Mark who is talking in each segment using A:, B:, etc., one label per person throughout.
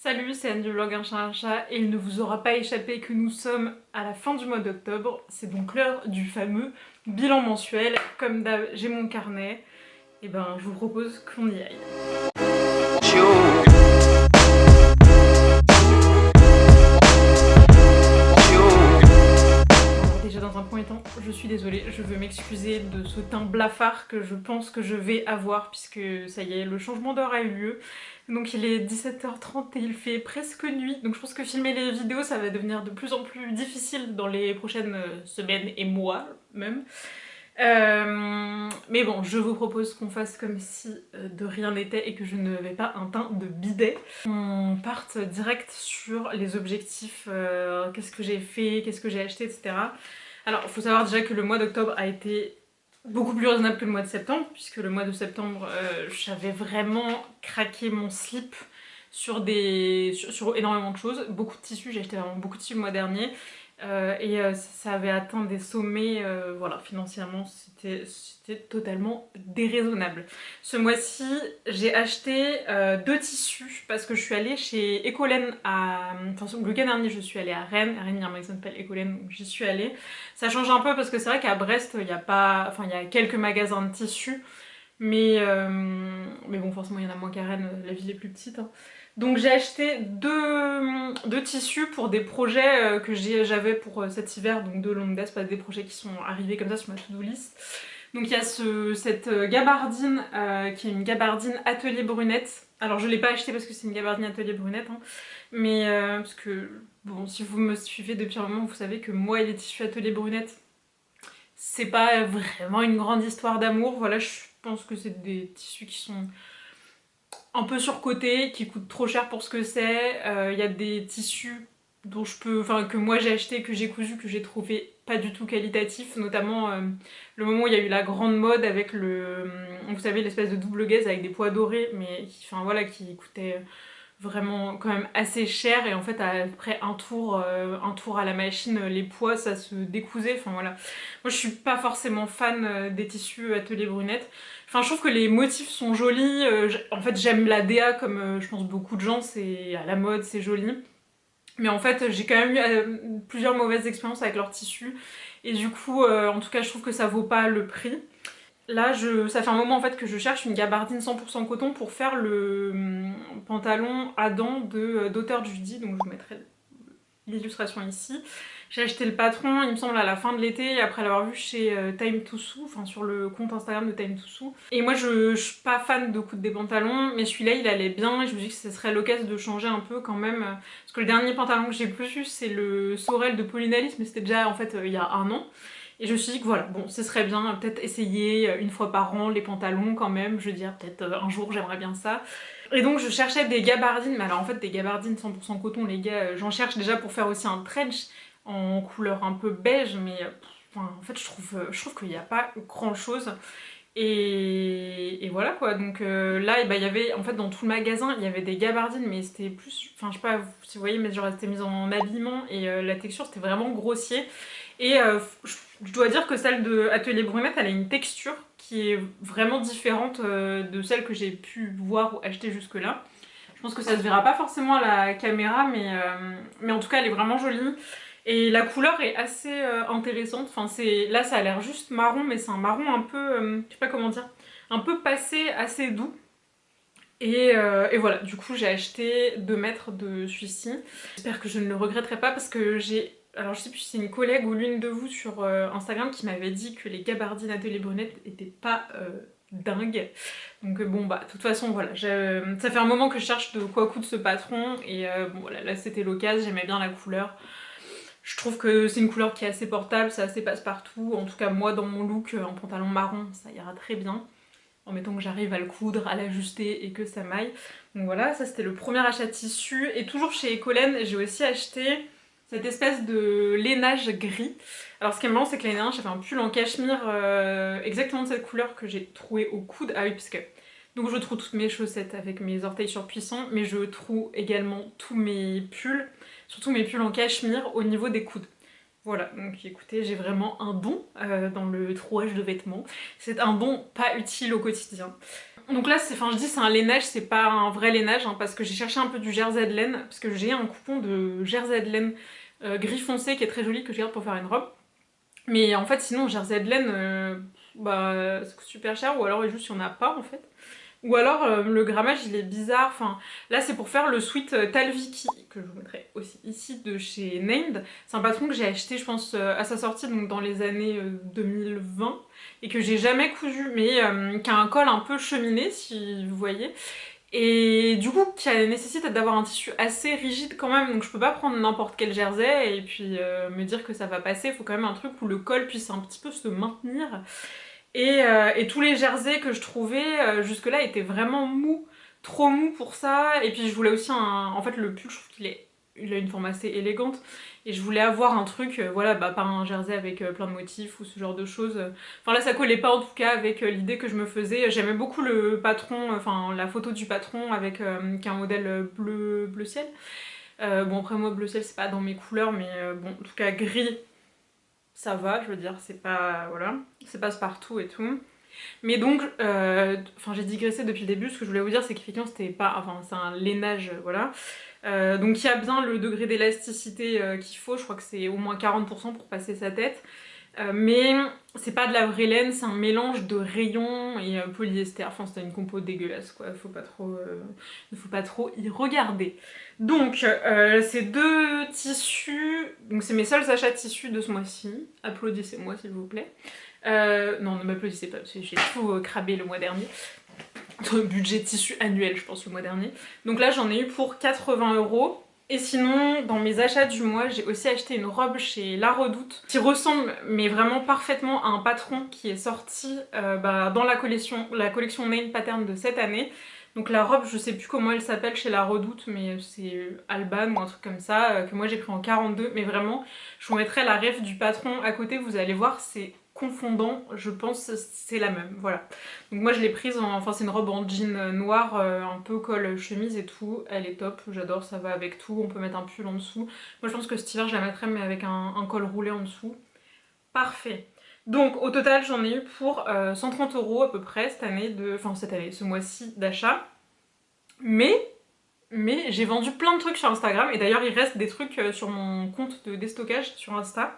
A: Salut, c'est Anne du vlog Un Chat et il ne vous aura pas échappé que nous sommes à la fin du mois d'octobre. C'est donc l'heure du fameux bilan mensuel. Comme d'hab, j'ai mon carnet. Et ben, je vous propose qu'on y aille. Alors déjà dans un premier temps, je suis désolée, je veux m'excuser de ce teint blafard que je pense que je vais avoir puisque ça y est, le changement d'heure a eu lieu. Donc il est 17h30 et il fait presque nuit, donc je pense que filmer les vidéos ça va devenir de plus en plus difficile dans les prochaines semaines et mois même. Mais bon, je vous propose qu'on fasse comme si de rien n'était et que je n'avais pas un teint de bidet. On parte direct sur les objectifs, qu'est-ce que j'ai fait, qu'est-ce que j'ai acheté, etc. Alors, il faut savoir déjà que le mois d'octobre a été beaucoup plus raisonnable que le mois de septembre, puisque le mois de septembre, j'avais vraiment craqué mon slip sur énormément de choses. Beaucoup de tissus, j'ai acheté vraiment beaucoup de tissus le mois dernier. Ça avait atteint des sommets, voilà, financièrement c'était totalement déraisonnable. Ce mois-ci, j'ai acheté 2 tissus parce que je suis allée chez Ecolène enfin le week-end dernier je suis allée à Rennes, il y a un magasin qui s'appelle Ecolène, donc j'y suis allée. Ça change un peu parce que c'est vrai qu'à Brest, il y a pas... Enfin, il y a quelques magasins de tissus, mais bon, forcément il y en a moins qu'à Rennes, la ville est plus petite, hein. Donc j'ai acheté deux tissus pour des projets que j'avais pour cet hiver, donc de longue date, pas des projets qui sont arrivés comme ça sur ma to-do list. Donc il y a cette gabardine qui est une gabardine atelier brunette. Alors je l'ai pas achetée parce que c'est une gabardine atelier brunette, hein, mais parce que, bon, si vous me suivez depuis un moment, vous savez que moi et les tissus atelier brunette, c'est pas vraiment une grande histoire d'amour. Voilà, je pense que c'est des tissus qui sont un peu surcoté, qui coûte trop cher pour ce que c'est. Il y a des tissus dont que moi j'ai acheté, que j'ai cousu, que j'ai trouvé pas du tout qualitatif, notamment le moment où il y a eu la grande mode avec vous savez, l'espèce de double gaze avec des pois dorés, mais qui coûtait vraiment quand même assez cher, et en fait après un tour à la machine, les pois ça se décousait, enfin voilà. Moi je suis pas forcément fan des tissus atelier brunette. Enfin, je trouve que les motifs sont jolis, en fait j'aime la DA comme je pense beaucoup de gens, c'est à la mode, c'est joli. Mais en fait j'ai quand même eu plusieurs mauvaises expériences avec leurs tissus, et du coup en tout cas je trouve que ça vaut pas le prix. Là, ça fait un moment en fait que je cherche une gabardine 100% coton pour faire le pantalon à dents d'Auteur Judy, donc je vous mettrai l'illustration ici. J'ai acheté le patron, il me semble, à la fin de l'été, après l'avoir vu chez Time to Sue, enfin sur le compte Instagram de Time to Sue. Et moi, je suis pas fan de coudre des pantalons, mais celui-là, il allait bien, et je me dis que ce serait l'occasion de changer un peu quand même. Parce que le dernier pantalon que j'ai plus eu, c'est le Sorel de Pauline Alice, mais c'était déjà en fait il y a un an. Et je me suis dit que voilà, bon, ce serait bien peut-être essayer une fois par an les pantalons quand même. Je veux dire, peut-être un jour j'aimerais bien ça. Et donc je cherchais des gabardines, mais alors en fait des gabardines 100% coton, les gars, j'en cherche déjà pour faire aussi un trench en couleur un peu beige, mais enfin, en fait je trouve qu'il n'y a pas grand chose. Et voilà quoi, donc là il y avait, en fait dans tout le magasin il y avait des gabardines, mais c'était plus, enfin je sais pas si vous voyez, mais genre elles étaient mises en habillement, et la texture c'était vraiment grossier. Et je dois dire que celle de Atelier Brunette, elle a une texture qui est vraiment différente de celle que j'ai pu voir ou acheter jusque là. Je pense que ça se verra pas forcément à la caméra, mais en tout cas elle est vraiment jolie. Et la couleur est assez intéressante. Enfin, là ça a l'air juste marron, mais c'est un marron un peu, je sais pas comment dire, un peu passé, assez doux. Et voilà, du coup j'ai acheté 2 mètres de celui-ci. J'espère que je ne le regretterai pas parce que alors je sais plus si c'est une collègue ou l'une de vous sur Instagram qui m'avait dit que les gabardines Atelier Brunette étaient pas dingues. Donc bon bah de toute façon voilà, ça fait un moment que je cherche de quoi coudre ce patron, et bon voilà, là c'était l'occasion, j'aimais bien la couleur. Je trouve que c'est une couleur qui est assez portable, c'est assez passe-partout. En tout cas moi dans mon look en pantalon marron ça ira très bien, en mettant que j'arrive à le coudre, à l'ajuster et que ça m'aille. Donc voilà, ça c'était le premier achat de tissu. Et toujours chez Ecolène, j'ai aussi acheté cette espèce de lainage gris. Alors ce qui est marrant, c'est que l'année dernière j'ai fait un pull en cachemire exactement de cette couleur que j'ai troué au coude. Ah oui, parce que donc je trouve toutes mes chaussettes avec mes orteils surpuissants, mais je trouve également tous mes pulls, surtout mes pulls en cachemire, au niveau des coudes. Voilà, donc écoutez, j'ai vraiment un don dans le trouage de vêtements. C'est un don pas utile au quotidien. Donc là, enfin je dis c'est un lainage, c'est pas un vrai lainage, hein, parce que j'ai cherché un peu du jersey de laine, parce que j'ai un coupon de jersey de laine gris foncé qui est très joli que je garde pour faire une robe. Mais en fait sinon jersey de laine, bah ça coûte super cher, ou alors juste il y en a pas en fait. Ou alors le grammage il est bizarre, enfin là c'est pour faire le sweat Talviki, que je vous mettrai aussi ici de chez Named. C'est un patron que j'ai acheté je pense à sa sortie, donc dans les années 2020, et que j'ai jamais cousu, mais qui a un col un peu cheminé si vous voyez. Et du coup qui nécessite d'avoir un tissu assez rigide quand même, donc je peux pas prendre n'importe quel jersey et puis me dire que ça va passer, il faut quand même un truc où le col puisse un petit peu se maintenir. Et tous les jerseys que je trouvais jusque-là étaient vraiment mous, trop mous pour ça. Et puis je voulais aussi un... En fait le pull, je trouve il a une forme assez élégante. Et je voulais avoir un truc, voilà, bah pas un jersey avec plein de motifs ou ce genre de choses. Enfin là ça collait pas en tout cas avec l'idée que je me faisais. J'aimais beaucoup le patron, enfin la photo du patron avec qui est un modèle bleu ciel. Bon après moi bleu ciel c'est pas dans mes couleurs, mais bon en tout cas gris ça va, je veux dire, c'est pas... voilà, c'est passe-partout et tout. Mais donc, enfin j'ai digressé depuis le début, ce que je voulais vous dire c'est qu'effectivement c'était pas... enfin c'est un lainage, voilà. Donc il y a bien le degré d'élasticité qu'il faut, je crois que c'est au moins 40% pour passer sa tête. Mais c'est pas de la vraie laine, c'est un mélange de rayon et polyester. Enfin c'était une compo dégueulasse quoi, il faut pas trop y regarder. Donc ces deux tissus, donc c'est mes seuls achats de tissus de ce mois-ci. Applaudissez-moi s'il vous plaît. Non ne m'applaudissez pas parce que j'ai tout crabé le mois dernier. Budget tissu annuel je pense le mois dernier. Donc là j'en ai eu pour 80 €. Et sinon, dans mes achats du mois, j'ai aussi acheté une robe chez La Redoute qui ressemble mais vraiment parfaitement à un patron qui est sorti dans la collection Nail Pattern de cette année. Donc la robe, je sais plus comment elle s'appelle chez La Redoute, mais c'est Alban ou un truc comme ça, que moi j'ai pris en 42. Mais vraiment, je vous mettrai la ref du patron à côté, vous allez voir, c'est confondant, je pense c'est la même, voilà. Donc moi je l'ai prise, enfin c'est une robe en jean noir, un peu col chemise et tout, elle est top, j'adore, ça va avec tout, on peut mettre un pull en dessous. Moi je pense que cet hiver je la mettrai mais avec un col roulé en dessous. Parfait. Donc au total j'en ai eu pour 130 € à peu près cette année, ce mois-ci d'achat. Mais j'ai vendu plein de trucs sur Instagram, et d'ailleurs il reste des trucs sur mon compte de déstockage sur Insta.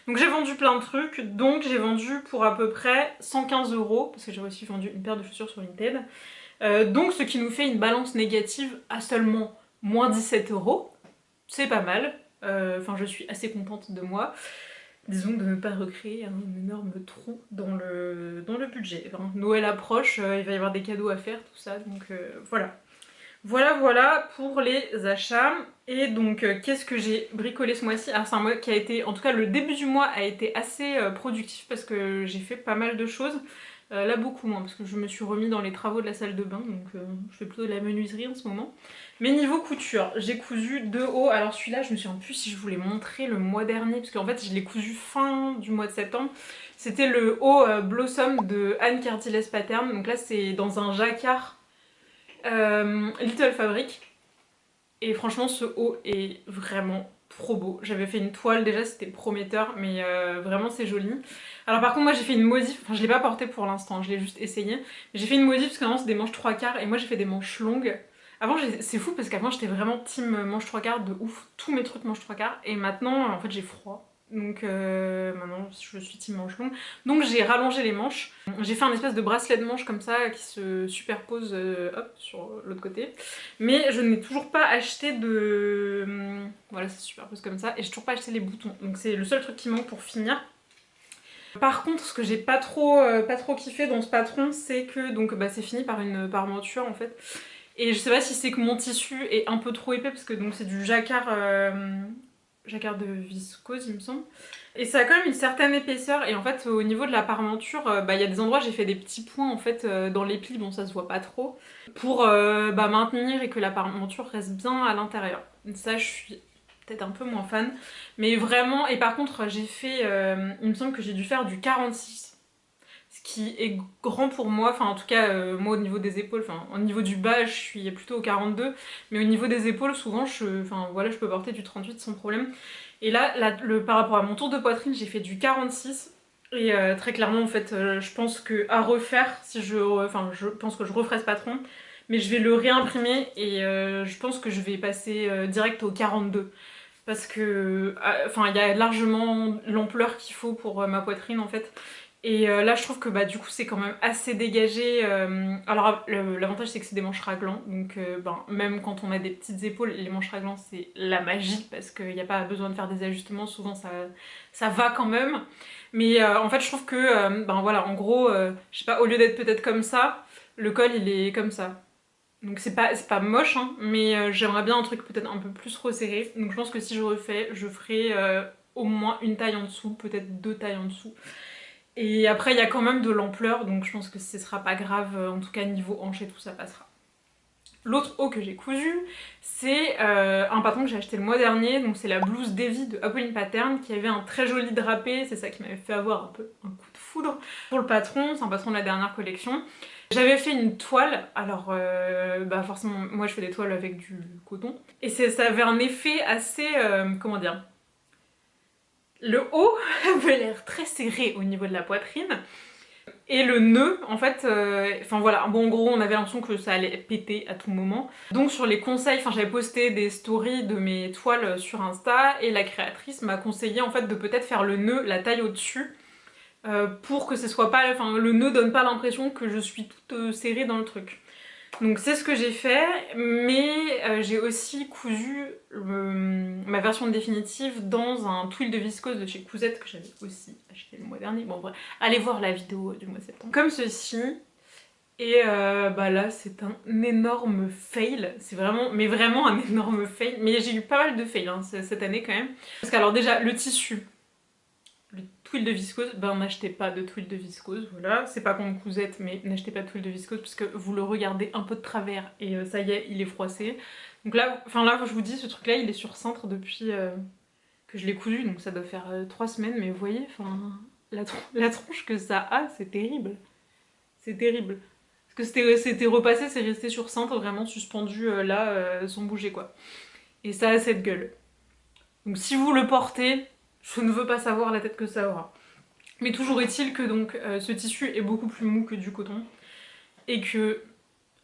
A: Donc j'ai vendu plein de trucs, donc j'ai vendu pour à peu près 115 €, parce que j'ai aussi vendu une paire de chaussures sur Vinted. Donc ce qui nous fait une balance négative à seulement moins 17 €. C'est pas mal, enfin je suis assez contente de moi. Disons de ne pas recréer un énorme trou dans le budget. Enfin, Noël approche, il va y avoir des cadeaux à faire, tout ça, donc voilà. Voilà pour les achats. Et donc qu'est-ce que j'ai bricolé ce mois-ci? Alors c'est un mois qui a été, en tout cas le début du mois a été assez productif parce que j'ai fait pas mal de choses. Là beaucoup moins parce que je me suis remis dans les travaux de la salle de bain, donc je fais plutôt de la menuiserie en ce moment. Mais niveau couture, j'ai cousu deux hauts. Alors celui-là je me souviens plus si je vous l'ai montré le mois dernier, parce qu'en fait je l'ai cousu fin du mois de septembre. C'était le haut Blossom de Anne Cartiles Pattern, donc là c'est dans un jacquard Little Fabric. Et franchement ce haut est vraiment trop beau. J'avais fait une toile déjà, c'était prometteur, mais vraiment c'est joli. Alors par contre moi j'ai fait une modif, enfin je l'ai pas porté pour l'instant, je l'ai juste essayé. Mais j'ai fait une modif parce que vraiment c'est des manches 3/4 et moi j'ai fait des manches longues. Avant c'est fou parce qu'avant j'étais vraiment team manche 3/4 de ouf, tous mes trucs manche 3/4, et maintenant en fait j'ai froid. Donc maintenant je suis team manche longue. Donc j'ai rallongé les manches. J'ai fait un espèce de bracelet de manches comme ça qui se superpose hop, sur l'autre côté. Mais je n'ai toujours pas acheté de... Voilà, ça se superpose comme ça. Et j'ai toujours pas acheté les boutons. Donc c'est le seul truc qui manque pour finir. Par contre, ce que j'ai pas trop kiffé dans ce patron, c'est que donc c'est fini par une parmenture en fait. Et je sais pas si c'est que mon tissu est un peu trop épais parce que donc c'est du jacquard de viscose il me semble. Et ça a quand même une certaine épaisseur, et en fait au niveau de la parmenture, il y a des endroits j'ai fait des petits points en fait dans les plis, bon ça se voit pas trop, pour maintenir et que la parmenture reste bien à l'intérieur. Ça je suis peut-être un peu moins fan, mais vraiment, et par contre j'ai fait, il me semble que j'ai dû faire du 46. Ce qui est grand pour moi, enfin en tout cas moi au niveau des épaules, enfin au niveau du bas je suis plutôt au 42, mais au niveau des épaules souvent je peux porter du 38 sans problème. Et là, par rapport à mon tour de poitrine, j'ai fait du 46. Et très clairement en fait je pense que à refaire, si je pense que je referai ce patron, mais je vais le réimprimer et je pense que je vais passer direct au 42. Parce que enfin il y a largement l'ampleur qu'il faut pour ma poitrine en fait. Et là je trouve que bah du coup c'est quand même assez dégagé. Alors l'avantage c'est que c'est des manches raglants, donc ben, même quand on a des petites épaules, les manches raglants c'est la magie parce qu'il n'y a pas besoin de faire des ajustements, souvent ça va quand même. Mais en fait je trouve que ben voilà en gros je sais pas, au lieu d'être peut-être comme ça, le col il est comme ça. Donc c'est pas moche, hein, mais j'aimerais bien un truc peut-être un peu plus resserré. Donc je pense que si je refais, je ferai au moins une taille en dessous, peut-être 2 tailles en dessous. Et après il y a quand même de l'ampleur, donc je pense que ce sera pas grave, en tout cas niveau hanche et tout ça passera. L'autre haut que j'ai cousu, c'est un patron que j'ai acheté le mois dernier, donc c'est la blouse Davy de Apolline Pattern qui avait un très joli drapé, c'est ça qui m'avait fait avoir un peu un coup de foudre pour le patron, c'est un patron de la dernière collection. J'avais fait une toile, alors bah forcément moi je fais des toiles avec du coton, et ça avait un effet assez, comment dire, le haut avait l'air très serré au niveau de la poitrine, et le nœud, en fait, enfin voilà, bon en gros on avait l'impression que ça allait péter à tout moment. Donc sur les conseils, enfin j'avais posté des stories de mes toiles sur Insta, et la créatrice m'a conseillé en fait de peut-être faire le nœud, la taille au-dessus, pour que ce soit pas, enfin le nœud donne pas l'impression que je suis toute serrée dans le truc. Donc c'est ce que j'ai fait, mais j'ai aussi cousu ma version définitive dans un twill de viscose de chez Cousette que j'avais aussi acheté le mois dernier. Bon bref, allez voir la vidéo du mois de septembre. Comme ceci, et bah là c'est un énorme fail, c'est vraiment, mais vraiment un énorme fail. Mais j'ai eu pas mal de fails hein, cette année quand même. Parce que alors déjà le tissu, le twill de viscose, ben n'achetez pas de twill de viscose, voilà, c'est pas comme Cousette, mais n'achetez pas de twill de viscose parce que vous le regardez un peu de travers et ça y est, il est froissé. Donc là, enfin là, je vous dis, ce truc là, il est sur cintre depuis que je l'ai cousu, donc ça doit faire 3 semaines, mais vous voyez, enfin, la tronche que ça a, c'est terrible. C'est terrible. Parce que c'était repassé, c'est resté sur cintre, vraiment suspendu là, sans bouger quoi. Et ça a cette gueule. Donc si vous le portez, je ne veux pas savoir la tête que ça aura. Mais toujours est-il que donc ce tissu est beaucoup plus mou que du coton et que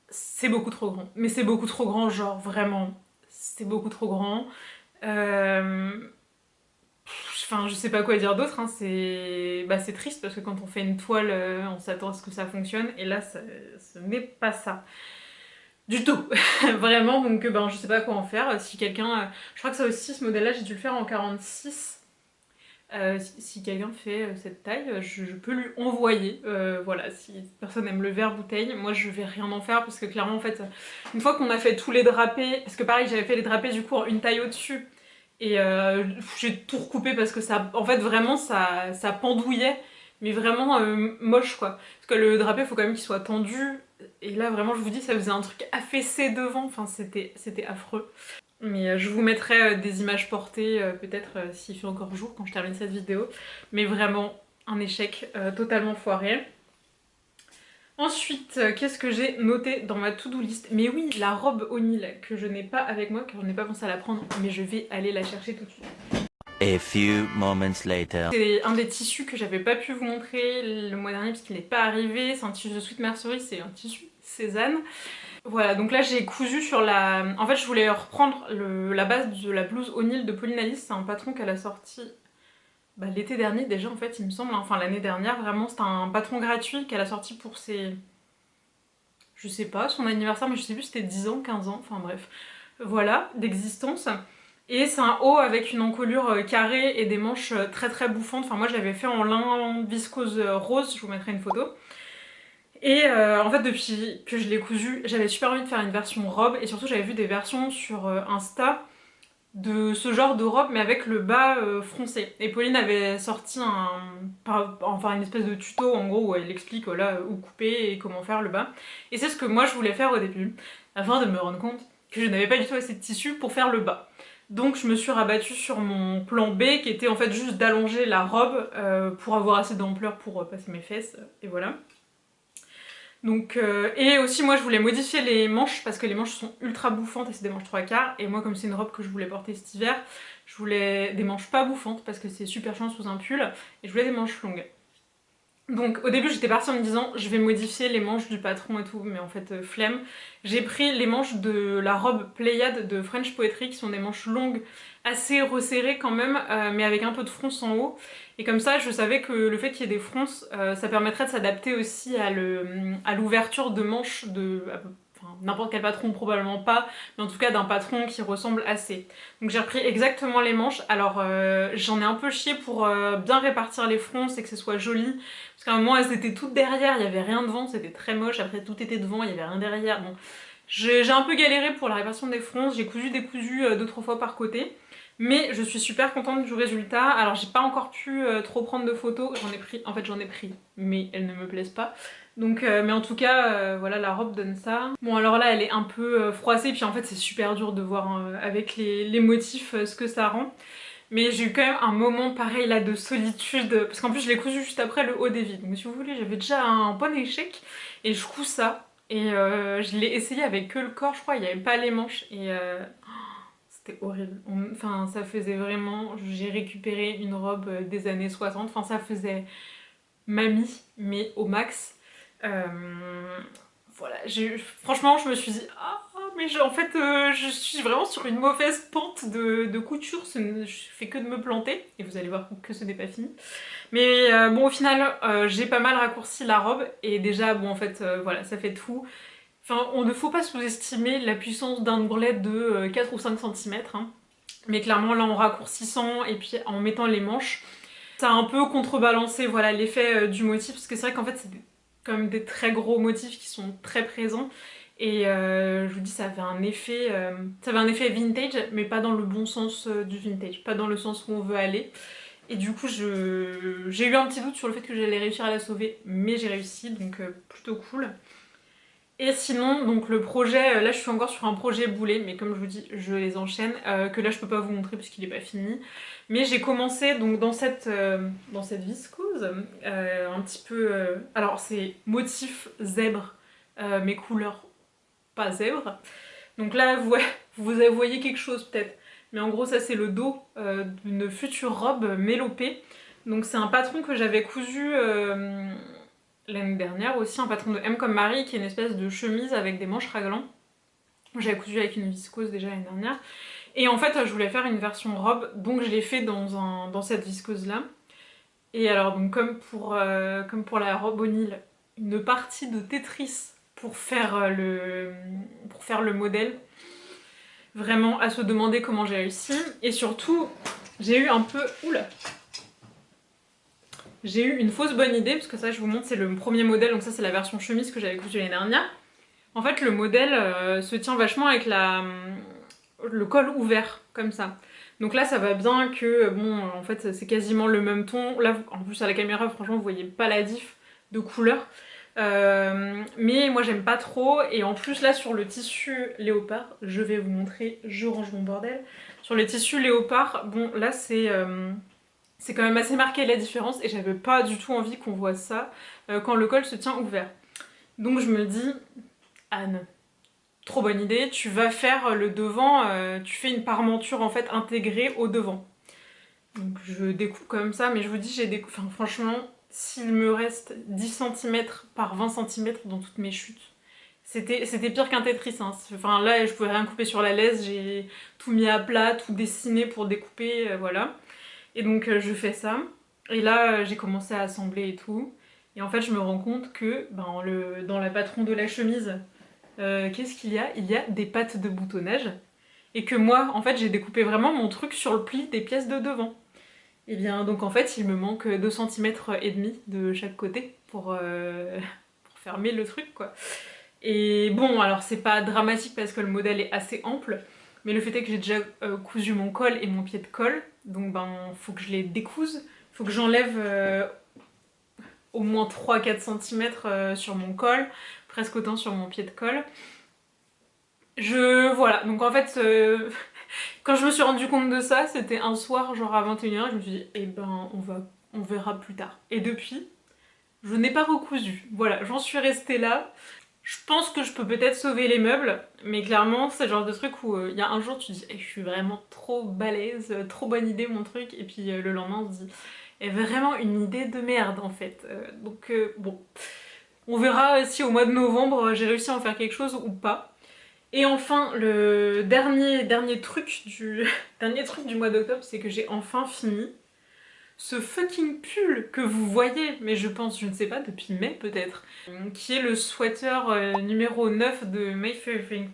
A: c'est beaucoup trop grand. Mais c'est beaucoup trop grand, genre vraiment, c'est beaucoup trop grand. Enfin, je sais pas quoi dire d'autre, hein. C'est triste parce que quand on fait une toile, on s'attend à ce que ça fonctionne et là, ce n'est pas ça. Du tout, vraiment, donc ben, je sais pas quoi en faire. Si quelqu'un, je crois que ça aussi, ce modèle-là, j'ai dû le faire en 46. Si quelqu'un fait cette taille, je peux lui envoyer. Voilà, si personne aime le verre bouteille, moi je vais rien en faire parce que clairement en fait, une fois qu'on a fait tous les drapés, parce que pareil j'avais fait les drapés du coup en une taille au-dessus, et j'ai tout recoupé parce que ça, en fait vraiment ça pendouillait, mais vraiment moche quoi. Parce que le drapé faut quand même qu'il soit tendu, et là vraiment je vous dis ça faisait un truc affaissé devant, enfin c'était affreux. Mais je vous mettrai des images portées, peut-être s'il fait encore jour quand je termine cette vidéo. Mais vraiment, un échec totalement foiré. Ensuite, qu'est-ce que j'ai noté dans ma to-do list? Mais oui, la robe au Nil que je n'ai pas avec moi, car je n'ai pas pensé à la prendre, mais je vais aller la chercher tout de suite.
B: A few moments later.
A: C'est un des tissus que j'avais pas pu vous montrer le mois dernier parce qu'il n'est pas arrivé. C'est un tissu de Sweet Mercery, c'est un tissu Cézanne. Voilà, donc là j'ai cousu sur la... En fait je voulais reprendre la base de la blouse O'Neill de Pauline Alice, c'est un patron qu'elle a sorti l'été dernier déjà en fait il me semble, enfin l'année dernière vraiment, c'est un patron gratuit qu'elle a sorti pour ses... Je sais pas, son anniversaire, mais je sais plus si c'était 10 ans, 15 ans, enfin bref. Voilà, d'existence. Et c'est un haut avec une encolure carrée et des manches très très bouffantes, enfin moi je l'avais fait en lin viscose rose, je vous mettrai une photo. Et en fait depuis que je l'ai cousu, j'avais super envie de faire une version robe et surtout j'avais vu des versions sur Insta de ce genre de robe mais avec le bas froncé. Et Pauline avait sorti enfin une espèce de tuto en gros où elle explique voilà, où couper et comment faire le bas. Et c'est ce que moi je voulais faire au début, afin de me rendre compte que je n'avais pas du tout assez de tissu pour faire le bas. Donc je me suis rabattue sur mon plan B qui était en fait juste d'allonger la robe pour avoir assez d'ampleur pour passer mes fesses et voilà. Donc, et aussi moi je voulais modifier les manches parce que les manches sont ultra bouffantes et c'est des manches 3/4 et moi comme c'est une robe que je voulais porter cet hiver, je voulais des manches pas bouffantes parce que c'est super chiant sous un pull et je voulais des manches longues. Donc au début j'étais partie en me disant je vais modifier les manches du patron et tout, mais en fait flemme. J'ai pris les manches de la robe Pléiade de French Poetry qui sont des manches longues, assez resserrées quand même, mais avec un peu de fronce en haut. Et comme ça je savais que le fait qu'il y ait des fronces, ça permettrait de s'adapter aussi à l'ouverture de manches de... Enfin, n'importe quel patron probablement pas, mais en tout cas d'un patron qui ressemble assez. Donc j'ai repris exactement les manches. Alors j'en ai un peu chié pour bien répartir les fronces et que ce soit joli. Parce qu'à un moment elles étaient toutes derrière, il n'y avait rien devant, c'était très moche. Après tout était devant, il n'y avait rien derrière. Bon, j'ai un peu galéré pour la répartition des fronces, j'ai cousu décousu 2-3 fois par côté. Mais je suis super contente du résultat. Alors j'ai pas encore pu trop prendre de photos, j'en ai pris, mais elles ne me plaisent pas. Donc, mais en tout cas, voilà, la robe donne ça. Bon alors là elle est un peu froissée, puis en fait c'est super dur de voir avec les motifs ce que ça rend. Mais j'ai eu quand même un moment pareil là de solitude, parce qu'en plus je l'ai cousu juste après le haut des vides. Donc si vous voulez, j'avais déjà un bon échec, et je couds ça. Et je l'ai essayé avec que le corps, je crois, il n'y avait pas les manches, et c'était horrible. Enfin, ça faisait vraiment... J'ai récupéré une robe des années 60, enfin ça faisait mamie, mais au max. Euh, voilà, franchement je me suis dit ah mais en fait je suis vraiment sur une mauvaise pente de couture, je fais que de me planter et vous allez voir que ce n'est pas fini. Mais bon au final j'ai pas mal raccourci la robe et déjà bon en fait voilà ça fait tout. Enfin on ne faut pas sous-estimer la puissance d'un ourlet de 4 ou 5 cm hein. Mais clairement là en raccourcissant et puis en mettant les manches ça a un peu contrebalancé voilà l'effet du motif parce que c'est vrai qu'en fait c'est quand même des très gros motifs qui sont très présents et je vous dis ça avait un effet vintage mais pas dans le bon sens du vintage, pas dans le sens où on veut aller et du coup j'ai eu un petit doute sur le fait que j'allais réussir à la sauver mais j'ai réussi donc plutôt cool. Et sinon, donc le projet, là je suis encore sur un projet boulet, mais comme je vous dis, je les enchaîne, que là je peux pas vous montrer puisqu'il est pas fini. Mais j'ai commencé donc dans cette viscose, un petit peu... alors c'est motif zèbre, mais couleur pas zèbre. Donc là vous voyez quelque chose peut-être, mais en gros ça c'est le dos d'une future robe mélopée. Donc c'est un patron que j'avais cousu l'année dernière aussi, un patron de M comme Marie qui est une espèce de chemise avec des manches raglan. J'avais cousu avec une viscose déjà l'année dernière. Et en fait je voulais faire une version robe, donc je l'ai fait dans cette viscose là. Et alors donc comme pour la robe au Nil, une partie de Tetris pour faire le modèle. Vraiment à se demander comment j'ai réussi. Et surtout, j'ai eu un peu... Oula! J'ai eu une fausse bonne idée, parce que ça je vous montre, c'est le premier modèle, donc ça c'est la version chemise que j'avais cousue l'année dernière. En fait le modèle se tient vachement avec le col ouvert, comme ça. Donc là ça va bien que, bon en fait c'est quasiment le même ton. Là en plus à la caméra franchement vous voyez pas la diff de couleur. Mais moi j'aime pas trop et en plus là sur le tissu léopard, je vais vous montrer, je range mon bordel. Sur les tissus léopard, bon là c'est quand même assez marqué la différence et j'avais pas du tout envie qu'on voit ça quand le col se tient ouvert. Donc je me dis, Anne, trop bonne idée, tu vas faire le devant, tu fais une parmenture en fait intégrée au devant. Donc je découpe comme ça, mais je vous dis, enfin, franchement, s'il me reste 10 cm par 20 cm dans toutes mes chutes, c'était pire qu'un Tetris. Hein. Enfin là, je pouvais rien couper sur la laisse, j'ai tout mis à plat, tout dessiné pour découper, voilà. Et donc je fais ça. Et là, j'ai commencé à assembler et tout. Et en fait, je me rends compte que dans la patron de la chemise, qu'est-ce qu'il y a? Il y a des pattes de boutonnage. Et que moi, en fait, j'ai découpé vraiment mon truc sur le pli des pièces de devant. Et bien, donc en fait, il me manque 2 cm et demi de chaque côté pour fermer le truc, quoi. Et bon, alors c'est pas dramatique parce que le modèle est assez ample, mais le fait est que j'ai déjà cousu mon col et mon pied de colle, donc ben faut que je les découse, faut que j'enlève au moins 3-4 cm sur mon col, presque autant sur mon pied de colle. Voilà, donc en fait, quand je me suis rendu compte de ça, c'était un soir genre à 21h, je me suis dit, eh ben on verra plus tard. Et depuis, je n'ai pas recousu. Voilà, j'en suis restée là. Je pense que je peux peut-être sauver les meubles, mais clairement c'est le genre de truc où il y a un jour tu te dis hey, je suis vraiment trop balèze, trop bonne idée mon truc, et puis le lendemain on se dit est vraiment une idée de merde en fait. Donc bon, on verra si au mois de novembre j'ai réussi à en faire quelque chose ou pas. Et enfin, le dernier truc du, dernier truc du mois d'octobre, c'est que j'ai enfin fini ce fucking pull que vous voyez, mais je pense, je ne sais pas, depuis mai peut-être, qui est le sweater numéro 9 de My Favorite...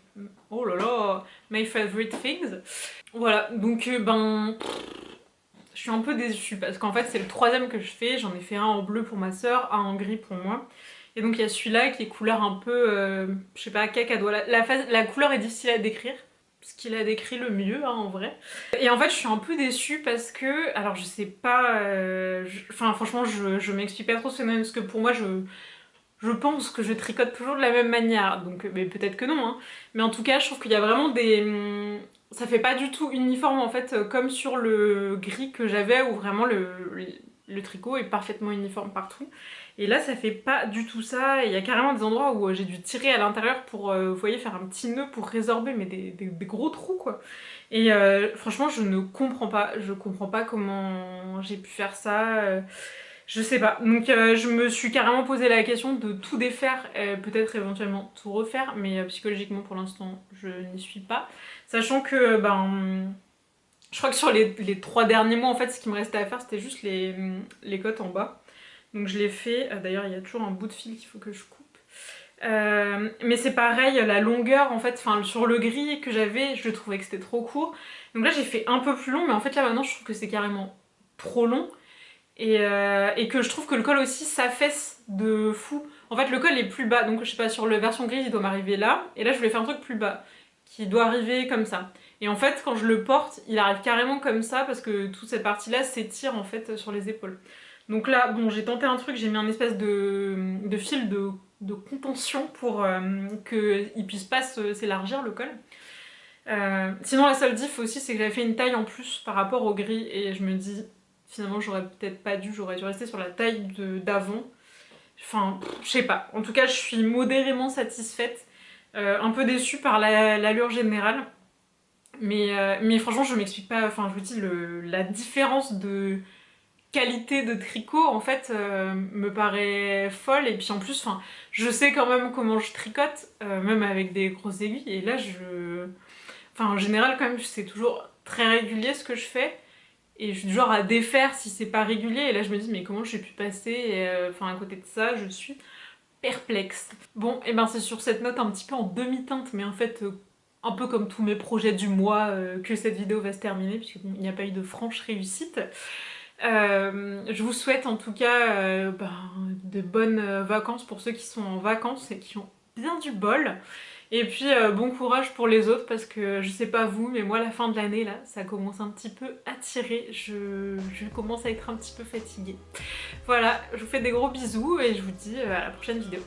A: Oh là là, My Favorite Things. Voilà, donc je suis un peu déçue parce qu'en fait c'est le troisième que je fais, j'en ai fait un en bleu pour ma soeur, un en gris pour moi. Et donc il y a celui-là qui est couleur un peu, je sais pas, cacadois. La couleur est difficile à décrire, ce qu'il a décrit le mieux hein, en vrai. Et en fait je suis un peu déçue parce que, alors je sais pas, enfin franchement je m'explique pas trop ce phénomène parce que pour moi je pense que je tricote toujours de la même manière, donc mais peut-être que non, hein. Mais en tout cas je trouve qu'il y a vraiment des... Ça fait pas du tout uniforme en fait, comme sur le gris que j'avais où vraiment le tricot est parfaitement uniforme partout. Et là ça fait pas du tout ça, et il y a carrément des endroits où j'ai dû tirer à l'intérieur pour, vous voyez, faire un petit nœud pour résorber, mais des gros trous quoi. Et franchement je ne comprends pas, je comprends pas comment j'ai pu faire ça. Je sais pas, donc je me suis carrément posé la question de tout défaire, peut-être éventuellement tout refaire, mais psychologiquement pour l'instant je n'y suis pas. Sachant que je crois que sur les 3 derniers mois en fait ce qui me restait à faire c'était juste les côtes en bas. Donc je l'ai fait, d'ailleurs il y a toujours un bout de fil qu'il faut que je coupe. Mais c'est pareil, la longueur en fait, enfin sur le gris que j'avais, je trouvais que c'était trop court. Donc là j'ai fait un peu plus long, mais en fait là maintenant je trouve que c'est carrément trop long. Et que je trouve que le col aussi s'affaisse de fou. En fait le col est plus bas, donc je sais pas, sur la version grise il doit m'arriver là, et là je voulais faire un truc plus bas, qui doit arriver comme ça. Et en fait quand je le porte, il arrive carrément comme ça, parce que toute cette partie là s'étire en fait sur les épaules. Donc là, bon j'ai tenté un truc, j'ai mis un espèce de fil de contention pour qu'il puisse pas s'élargir le col. Sinon la seule diff aussi c'est que j'avais fait une taille en plus par rapport au gris, et je me dis finalement j'aurais peut-être pas dû, j'aurais dû rester sur la taille d'avant. Enfin, je sais pas. En tout cas, je suis modérément satisfaite. Un peu déçue par l'allure générale. Mais franchement, je m'explique pas. Enfin, je vous dis, la différence de qualité de tricot, en fait, me paraît folle. Et puis en plus, enfin, je sais quand même comment je tricote, même avec des grosses aiguilles. Et là, enfin, en général, quand même, c'est toujours très régulier ce que je fais. Et je suis du genre à défaire si c'est pas régulier, et là je me dis mais comment j'ai pu passer, enfin à côté de ça je suis perplexe. Bon et ben c'est sur cette note un petit peu en demi-teinte, mais en fait un peu comme tous mes projets du mois, que cette vidéo va se terminer puisqu'il n'y a pas eu de franche réussite. Je vous souhaite en tout cas de bonnes vacances pour ceux qui sont en vacances et qui ont bien du bol. Et puis bon courage pour les autres, parce que je sais pas vous, mais moi la fin de l'année là, ça commence un petit peu à tirer, je commence à être un petit peu fatiguée. Voilà, je vous fais des gros bisous et je vous dis à la prochaine vidéo.